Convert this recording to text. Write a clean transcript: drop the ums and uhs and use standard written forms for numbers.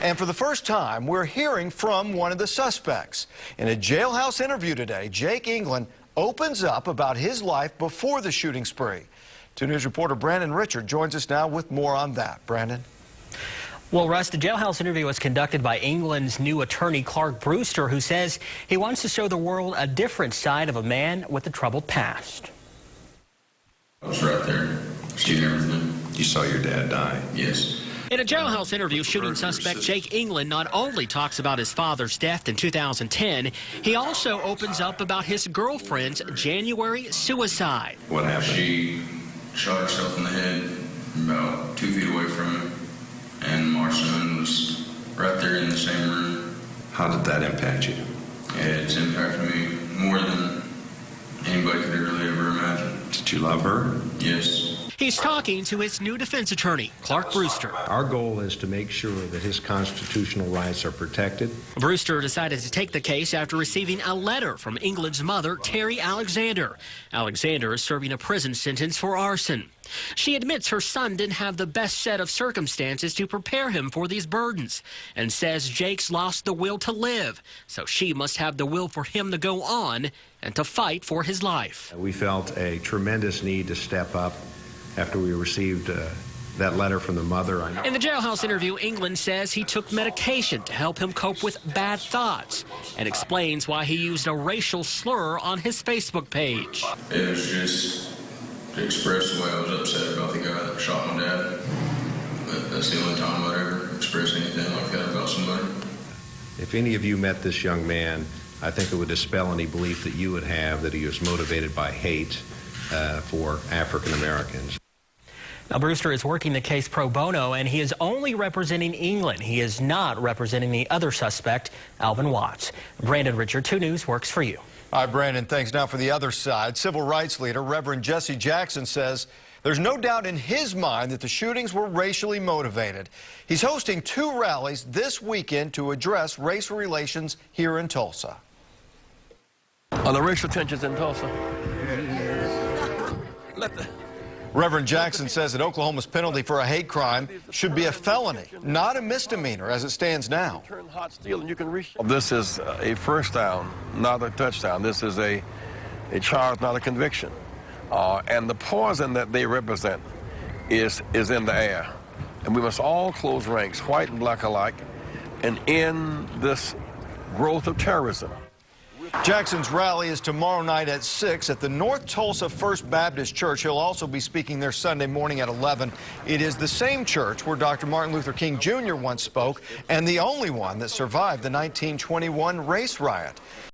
And for the first time, we're hearing from one of the suspects. In a jailhouse interview today, Jake England opens up about his life before the shooting spree. 2 News reporter Brandon Richard joins us now with more on that. Brandon. Well, Russ, the jailhouse interview was conducted by England's new attorney, Brewster, who says he wants to show the world a different side of a man with a troubled past. I was right there, seeing everything. You saw your dad die? Yes. In a jailhouse interview, shooting suspect Jake England not only talks about his father's death in 2010, he also opens up about his girlfriend's January suicide. What happened? She shot herself in the head about 2 feet away from him, and my son was right there in the same room. How did that impact you? It's impacted me more than anybody could really ever imagine. Did you love her? Yes. He's talking to his new defense attorney, Brewster. Our goal is to make sure that his constitutional rights are protected. Brewster decided to take the case after receiving a letter from England's mother, Terry Alexander. Alexander is serving a prison sentence for arson. She admits her son didn't have the best set of circumstances to prepare him for these burdens and says Jake's lost the will to live, so she must have the will for him to go on and to fight for his life. We felt a tremendous need to step up after we received that letter from the mother. In the jailhouse interview, England says he took medication to help him cope with bad thoughts and explains why he used a racial slur on his Facebook page. It was just to express the way I was upset about the guy that shot my dad. But that's the only time I'd ever express anything like that about somebody. If any of you met this young man, I think it would dispel any belief that you would have that he was motivated by hate for African Americans. Now, Brewster is working the case pro bono, and he is only representing England. He is not representing the other suspect, Alvin Watts. Brandon Richard, 2 News, works for you. All right, Brandon, thanks. Now for the other side. Civil rights leader Reverend Jesse Jackson says there's no doubt in his mind that the shootings were racially motivated. He's hosting 2 rallies this weekend to address race relations here in Tulsa. On the racial tensions in Tulsa. Reverend Jackson says that Oklahoma's penalty for a hate crime should be a felony, not a misdemeanor as it stands now. This is a first down, not a touchdown. This is a charge, not a conviction. And the poison that they represent is in the air. And we must all close ranks, white and black alike, and end this growth of terrorism. Jackson's rally is tomorrow night at 6 at the North Tulsa First Baptist Church. He'll also be speaking there Sunday morning at 11. It is the same church where Dr. Martin Luther King Jr. once spoke, and the only one that survived the 1921 race riot.